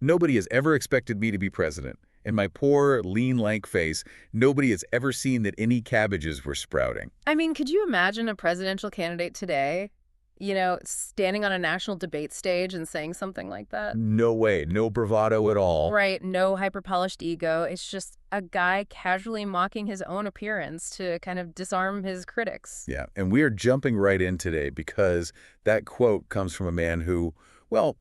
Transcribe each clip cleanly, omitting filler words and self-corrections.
Nobody has ever expected me to be president. And my poor, lean, lank face, nobody has ever seen that any cabbages were sprouting. I mean, could you imagine a presidential candidate today, standing on a national debate stage and saying something like that? No way. No bravado at all. Right. No hyper-polished ego. It's just a guy casually mocking his own appearance to kind of disarm his critics. Yeah, and we are jumping right in today because that quote comes from a man who, well,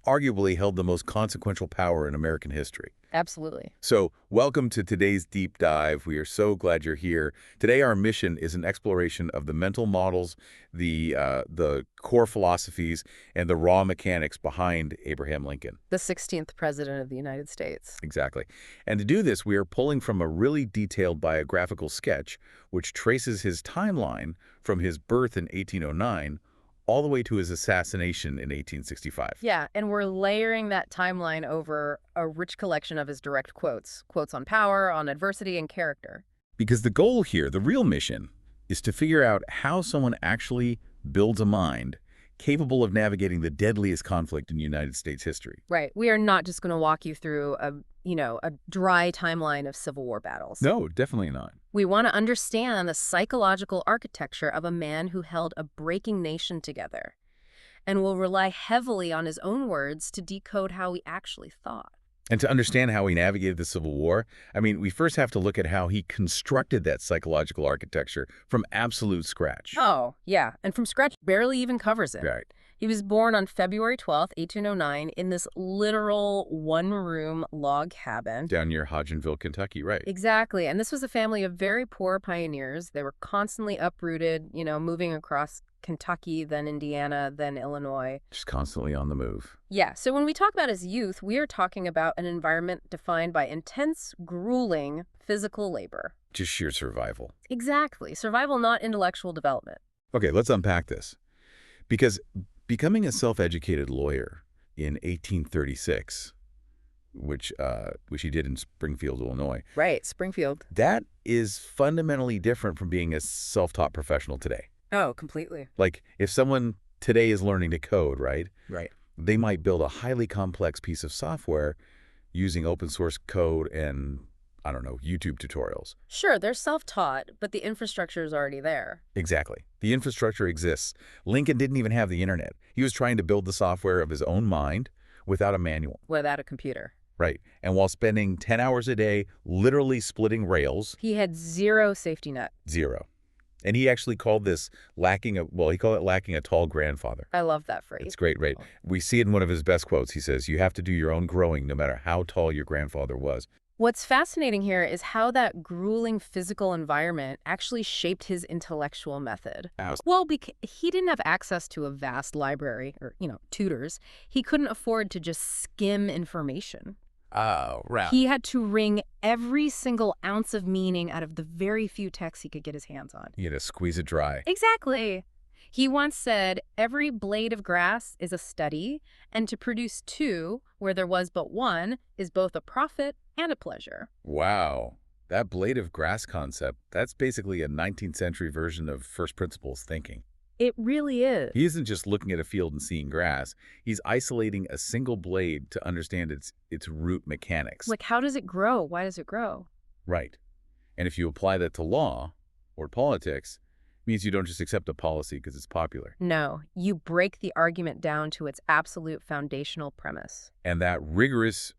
arguably held the most consequential power in American history. Absolutely. So welcome to today's deep dive. We are so glad you're here. Today our mission is an exploration of the mental models, the core philosophies, and the raw mechanics behind Abraham Lincoln. The 16th president of the United States. Exactly. And to do this, we are pulling from a really detailed biographical sketch which traces his timeline from his birth in 1809 all the way to his assassination in 1865. Yeah, and we're layering that timeline over a rich collection of his direct quotes. Quotes on power, on adversity, and character. Because the goal here, the real mission, is to figure out how someone actually builds a mind capable of navigating the deadliest conflict in United States history. Right. We are not just going to walk you through a dry timeline of Civil War battles. No, definitely not. We want to understand the psychological architecture of a man who held a breaking nation together and will rely heavily on his own words to decode how he actually thought. And to understand how he navigated the Civil War, I mean, we first have to look at how he constructed that psychological architecture from absolute scratch. Oh, yeah. And from scratch barely even covers it. Right. He was born on February 12th, 1809, in this literal one-room log cabin. Down near Hodgenville, Kentucky, right. Exactly. And this was a family of very poor pioneers. They were constantly uprooted, moving across Kentucky, then Indiana, then Illinois. Just constantly on the move. Yeah. So when we talk about his youth, we are talking about an environment defined by intense, grueling physical labor. Just sheer survival. Exactly. Survival, not intellectual development. Okay, let's unpack this. Because becoming a self-educated lawyer in 1836, which he did in Springfield, Illinois. Right, Springfield. That is fundamentally different from being a self-taught professional today. Oh, completely. Like, if someone today is learning to code, right? Right. They might build a highly complex piece of software using open source code and, I don't know, YouTube tutorials. Sure, they're self-taught, but the infrastructure is already there. Exactly. The infrastructure exists. Lincoln didn't even have the internet. He was trying to build the software of his own mind without a manual. Without a computer. Right. And while spending 10 hours a day literally splitting rails. He had zero safety net. Zero. And he actually called this lacking a tall grandfather. I love that phrase. It's great, right? We see it in one of his best quotes. He says, you have to do your own growing no matter how tall your grandfather was. What's fascinating here is how that grueling physical environment actually shaped his intellectual method. Well, he didn't have access to a vast library or, tutors. He couldn't afford to just skim information. Oh, right. He had to wring every single ounce of meaning out of the very few texts he could get his hands on. He had to squeeze it dry. Exactly. He once said, every blade of grass is a study, and to produce two where there was but one is both a profit and a pleasure. Wow. That blade of grass concept, that's basically a 19th century version of first principles thinking. It really is. He isn't just looking at a field and seeing grass. He's isolating a single blade to understand its root mechanics. Like, how does it grow? Why does it grow? Right. And if you apply that to law or politics, it means you don't just accept a policy because it's popular. No, you break the argument down to its absolute foundational premise. And that rigorous,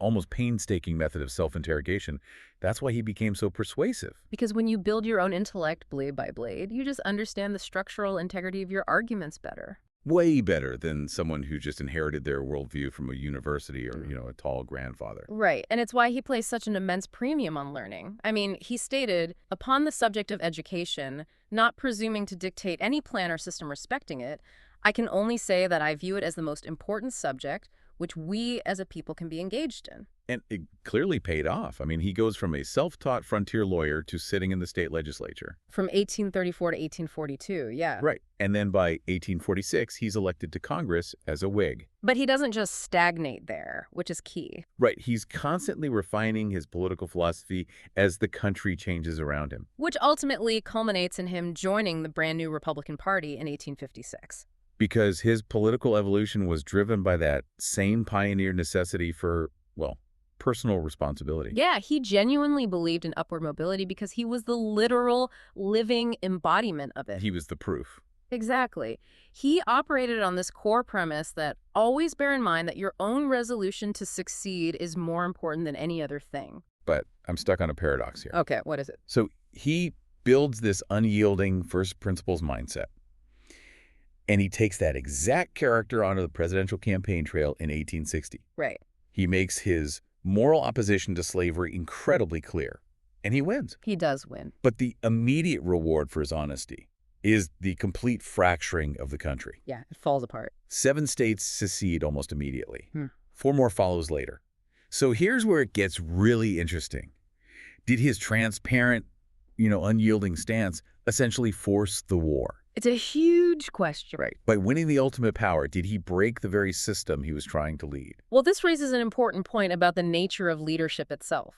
almost painstaking method of self-interrogation, that's why he became so persuasive. Because when you build your own intellect blade by blade, you just understand the structural integrity of your arguments better. Way better than someone who just inherited their worldview from a university or, a tall grandfather. Right, and it's why he placed such an immense premium on learning. He stated, upon the subject of education, not presuming to dictate any plan or system respecting it, I can only say that I view it as the most important subject which we as a people can be engaged in. And it clearly paid off. He goes from a self-taught frontier lawyer to sitting in the state legislature. From 1834 to 1842, yeah. Right. And then by 1846, he's elected to Congress as a Whig. But he doesn't just stagnate there, which is key. Right. He's constantly refining his political philosophy as the country changes around him. Which ultimately culminates in him joining the brand new Republican Party in 1856. Because his political evolution was driven by that same pioneer necessity for, well, personal responsibility. Yeah, he genuinely believed in upward mobility because he was the literal living embodiment of it. He was the proof. Exactly. He operated on this core premise that always bear in mind that your own resolution to succeed is more important than any other thing. But I'm stuck on a paradox here. Okay, what is it? So he builds this unyielding first principles mindset. And he takes that exact character onto the presidential campaign trail in 1860. Right. He makes his moral opposition to slavery incredibly clear. And he wins. He does win. But the immediate reward for his honesty is the complete fracturing of the country. Yeah, it falls apart. 7 states secede almost immediately. 4 more follows later. So here's where it gets really interesting. Did his transparent, unyielding stance essentially force the war? It's a huge question. Right. By winning the ultimate power, did he break the very system he was trying to lead? Well, this raises an important point about the nature of leadership itself.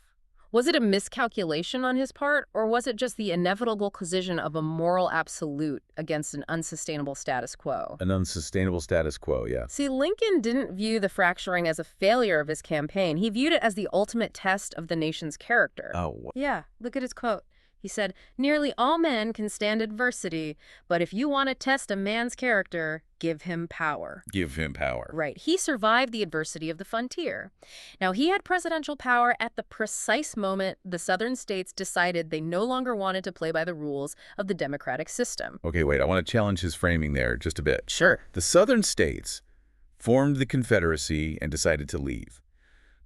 Was it a miscalculation on his part, or was it just the inevitable collision of a moral absolute against an unsustainable status quo? An unsustainable status quo, yeah. See, Lincoln didn't view the fracturing as a failure of his campaign. He viewed it as the ultimate test of the nation's character. Oh. Yeah, look at his quote. He said, "Nearly all men can stand adversity, but if you want to test a man's character, give him power." Give him power. Right. He survived the adversity of the frontier. Now, he had presidential power at the precise moment the Southern states decided they no longer wanted to play by the rules of the democratic system. Okay, wait, I want to challenge his framing there just a bit. Sure. The Southern states formed the Confederacy and decided to leave.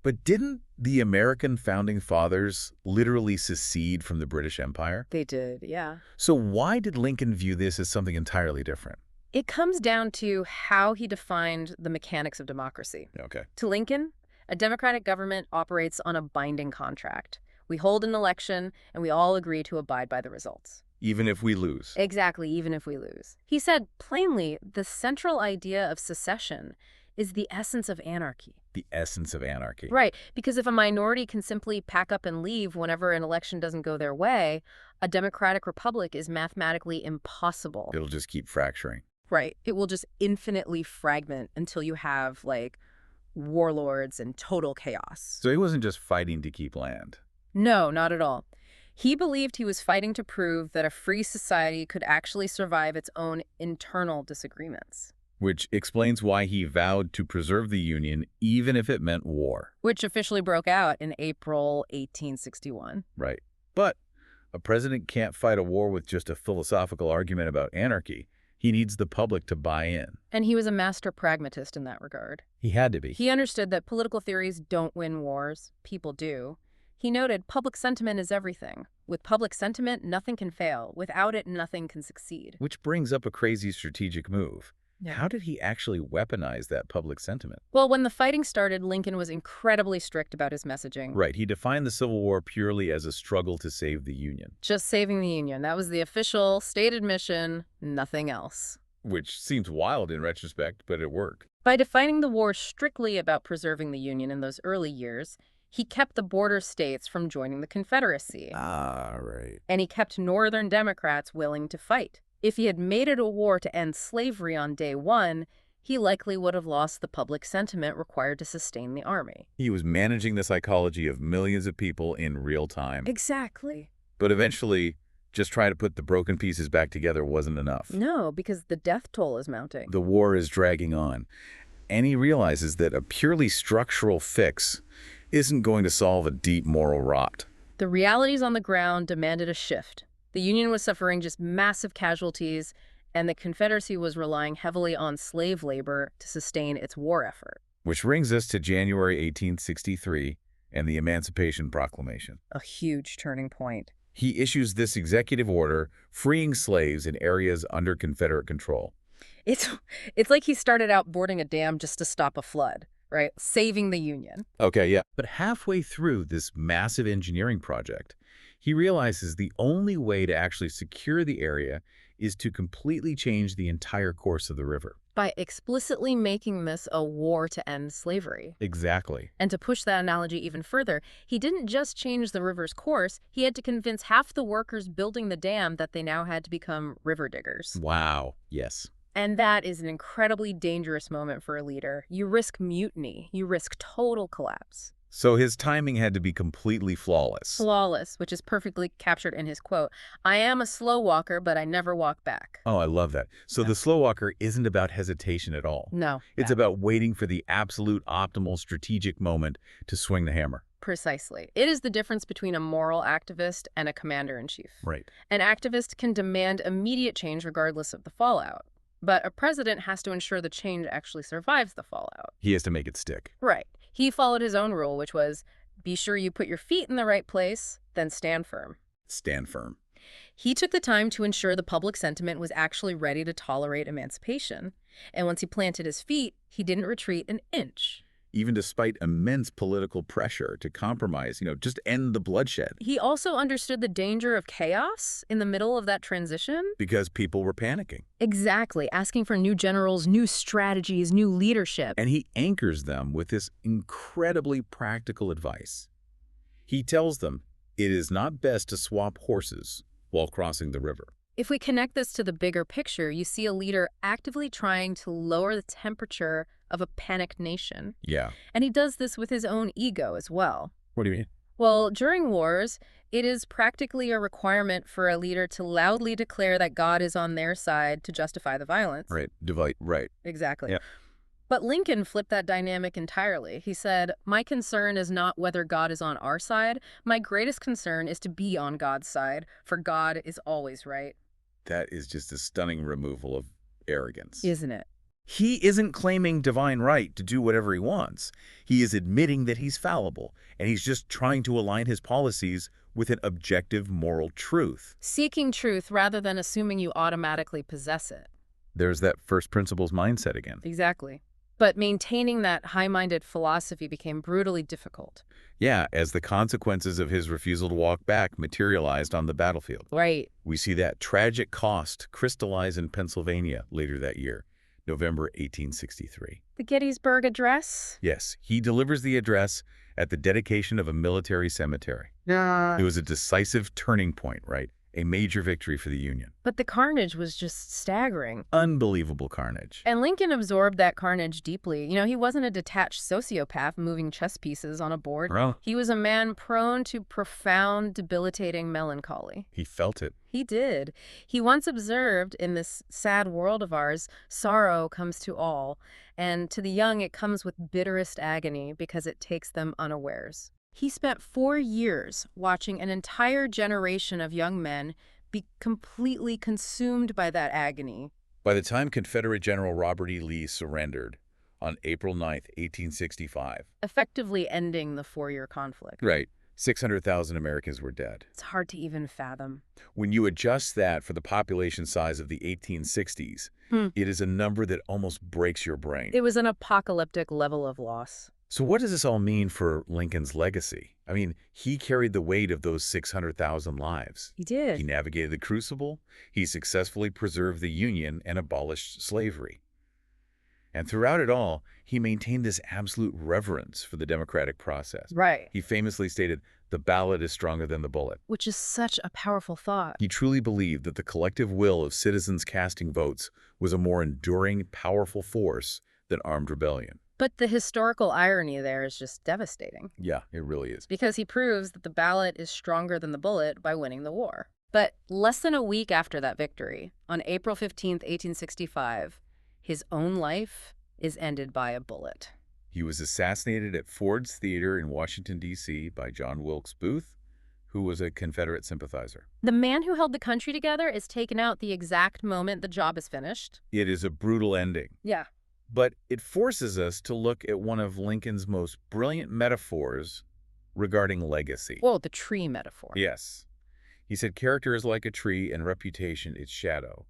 But didn't the American founding fathers literally secede from the British Empire? They did, yeah. So why did Lincoln view this as something entirely different? It comes down to how he defined the mechanics of democracy. Okay. To Lincoln, a democratic government operates on a binding contract. We hold an election, and we all agree to abide by the results. Even if we lose. Exactly, even if we lose. He said, plainly, the central idea of secession is the essence of anarchy. The essence of anarchy. Right, because if a minority can simply pack up and leave whenever an election doesn't go their way, a democratic republic is mathematically impossible. It'll just keep fracturing. Right. It will just infinitely fragment until you have, warlords and total chaos. So he wasn't just fighting to keep land. No, not at all. He believed he was fighting to prove that a free society could actually survive its own internal disagreements. Which explains why he vowed to preserve the Union even if it meant war. Which officially broke out in April 1861. Right. But a president can't fight a war with just a philosophical argument about anarchy. He needs the public to buy in. And he was a master pragmatist in that regard. He had to be. He understood that political theories don't win wars. People do. He noted public sentiment is everything. With public sentiment, nothing can fail. Without it, nothing can succeed. Which brings up a crazy strategic move. Yeah. How did he actually weaponize that public sentiment? Well, when the fighting started, Lincoln was incredibly strict about his messaging. Right. He defined the Civil War purely as a struggle to save the Union. Just saving the Union. That was the official stated mission, nothing else. Which seems wild in retrospect, but it worked. By defining the war strictly about preserving the Union in those early years, he kept the border states from joining the Confederacy. Ah, right. And he kept Northern Democrats willing to fight. If he had made it a war to end slavery on day one, he likely would have lost the public sentiment required to sustain the army. He was managing the psychology of millions of people in real time. Exactly. But eventually, just trying to put the broken pieces back together wasn't enough. No, because the death toll is mounting. The war is dragging on. And he realizes that a purely structural fix isn't going to solve a deep moral rot. The realities on the ground demanded a shift. The Union was suffering just massive casualties, and the Confederacy was relying heavily on slave labor to sustain its war effort. Which brings us to January 1863 and the Emancipation Proclamation. A huge turning point. He issues this executive order freeing slaves in areas under Confederate control. It's like he started out boarding a dam just to stop a flood, right? Saving the Union. Okay, yeah. But halfway through this massive engineering project, he realizes the only way to actually secure the area is to completely change the entire course of the river. By explicitly making this a war to end slavery. Exactly. And to push that analogy even further, he didn't just change the river's course, he had to convince half the workers building the dam that they now had to become river diggers. Wow. Yes. And that is an incredibly dangerous moment for a leader. You risk mutiny. You risk total collapse. So his timing had to be completely flawless. Flawless, which is perfectly captured in his quote. I am a slow walker, but I never walk back. Oh, I love that. So the slow walker isn't about hesitation at all. No. It's about waiting for the absolute optimal strategic moment to swing the hammer. Precisely. It is the difference between a moral activist and a commander-in-chief. Right. An activist can demand immediate change regardless of the fallout. But a president has to ensure the change actually survives the fallout. He has to make it stick. Right. He followed his own rule, which was, be sure you put your feet in the right place, then stand firm. Stand firm. He took the time to ensure the public sentiment was actually ready to tolerate emancipation. And once he planted his feet, he didn't retreat an inch. Even despite immense political pressure to compromise, just end the bloodshed. He also understood the danger of chaos in the middle of that transition. Because people were panicking. Exactly, asking for new generals, new strategies, new leadership. And he anchors them with this incredibly practical advice. He tells them it is not best to swap horses while crossing the river. If we connect this to the bigger picture, you see a leader actively trying to lower the temperature of a panicked nation. Yeah. And he does this with his own ego as well. What do you mean? Well, during wars, it is practically a requirement for a leader to loudly declare that God is on their side to justify the violence. Right. Divide. Right. Exactly. Yeah. But Lincoln flipped that dynamic entirely. He said, my concern is not whether God is on our side. My greatest concern is to be on God's side, for God is always right. That is just a stunning removal of arrogance. Isn't it? He isn't claiming divine right to do whatever he wants. He is admitting that he's fallible, and he's just trying to align his policies with an objective moral truth. Seeking truth rather than assuming you automatically possess it. There's that first principles mindset again. Exactly. But maintaining that high-minded philosophy became brutally difficult. Yeah, as the consequences of his refusal to walk back materialized on the battlefield. Right. We see that tragic cost crystallize in Pennsylvania later that year, November 1863. The Gettysburg Address? Yes, he delivers the address at the dedication of a military cemetery. It was a decisive turning point, right? A major victory for the Union. But the carnage was just staggering. Unbelievable carnage. And Lincoln absorbed that carnage deeply. He wasn't a detached sociopath moving chess pieces on a board. Well, He was a man prone to profound, debilitating melancholy. he felt it. He did. He once observed, in this sad world of ours, sorrow comes to all, and to the young it comes with bitterest agony because it takes them unawares. He spent 4 years watching an entire generation of young men be completely consumed by that agony. By the time Confederate General Robert E. Lee surrendered on April 9th, 1865, Effectively ending the 4-year conflict. right, 600,000 Americans were dead. It's hard to even fathom. When you adjust that for the population size of the 1860s, it is a number that almost breaks your brain. It was an apocalyptic level of loss. So what does this all mean for Lincoln's legacy? I mean, he carried the weight of those 600,000 lives. He did. He navigated the crucible, he successfully preserved the Union and abolished slavery. And throughout it all, he maintained this absolute reverence for the democratic process. Right. He famously stated, "The ballot is stronger than the bullet." Which is such a powerful thought. He truly believed that the collective will of citizens casting votes was a more enduring, powerful force than armed rebellion. But the historical irony there is just devastating. Yeah, it really is. Because he proves that the ballot is stronger than the bullet by winning the war. But less than a week after that victory, on April 15th, 1865, his own life is ended by a bullet. He was assassinated at Ford's Theater in Washington, D.C. by John Wilkes Booth, who was a Confederate sympathizer. The man who held the country together is taken out the exact moment the job is finished. It is a brutal ending. Yeah. But it forces us to look at one of Lincoln's most brilliant metaphors regarding legacy. Whoa, the tree metaphor. Yes. He said, character is like a tree and reputation its shadow.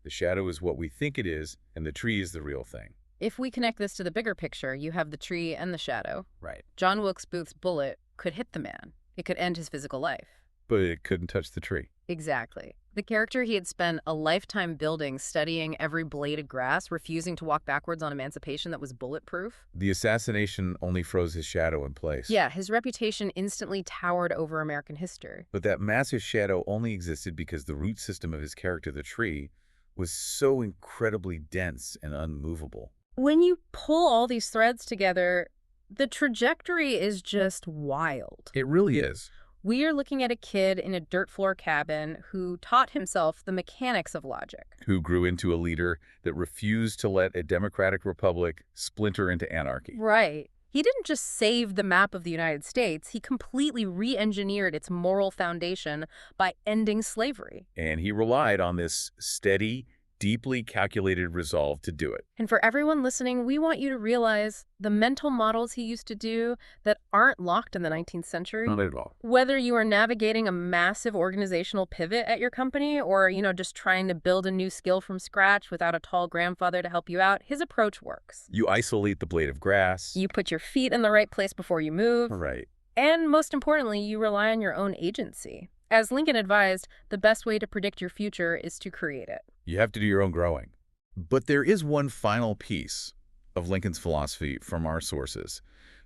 The shadow is what we think it is, and the tree is the real thing. If we connect this to the bigger picture, you have the tree and the shadow. Right. John Wilkes Booth's bullet could hit the man. It could end his physical life. But it couldn't touch the tree. Exactly. The character he had spent a lifetime building, studying every blade of grass, refusing to walk backwards on emancipation that was bulletproof. The assassination only froze his shadow in place. Yeah, his reputation instantly towered over American history. But that massive shadow only existed because the root system of his character, the tree, was so incredibly dense and unmovable. When you pull all these threads together, the trajectory is just wild. It really is. We are looking at a kid in a dirt floor cabin who taught himself the mechanics of logic. Who grew into a leader that refused to let a democratic republic splinter into anarchy. Right. He didn't just save the map of the United States, he completely re-engineered its moral foundation by ending slavery. And he relied on this steady, deeply calculated resolve to do it. And for everyone listening, we want you to realize the mental models he used to do that aren't locked in the 19th century. Not at all. Whether you are navigating a massive organizational pivot at your company or, just trying to build a new skill from scratch without a tall grandfather to help you out, his approach works. You isolate the blade of grass. You put your feet in the right place before you move. Right. And most importantly, you rely on your own agency. As Lincoln advised, the best way to predict your future is to create it. You have to do your own growing. But there is one final piece of Lincoln's philosophy from our sources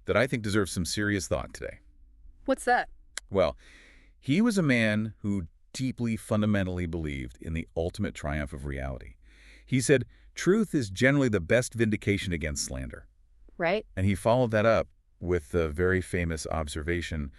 that I think deserves some serious thought today. What's that? Well, he was a man who deeply, fundamentally believed in the ultimate triumph of reality. He said, truth is generally the best vindication against slander. Right? And he followed that up with the very famous observation,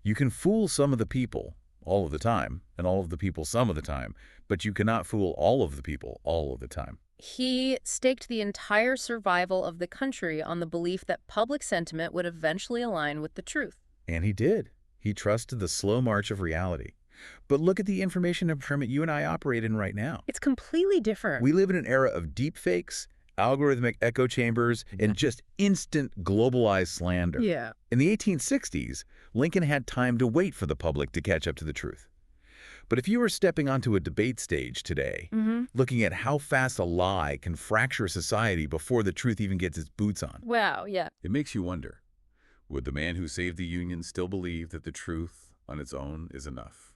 you can fool some of the people all of the time, and all of the people some of the time, but you cannot fool all of the people all of the time. He staked the entire survival of the country on the belief that public sentiment would eventually align with the truth. And he did. He trusted the slow march of reality. But look at the information environment you and I operate in right now. It's completely different. We live in an era of deep fakes, algorithmic echo chambers, and just instant globalized slander. Yeah. In the 1860s, Lincoln had time to wait for the public to catch up to the truth. But if you were stepping onto a debate stage today, looking at how fast a lie can fracture society before the truth even gets its boots on, Wow, yeah. it makes you wonder, would the man who saved the Union still believe that the truth on its own is enough?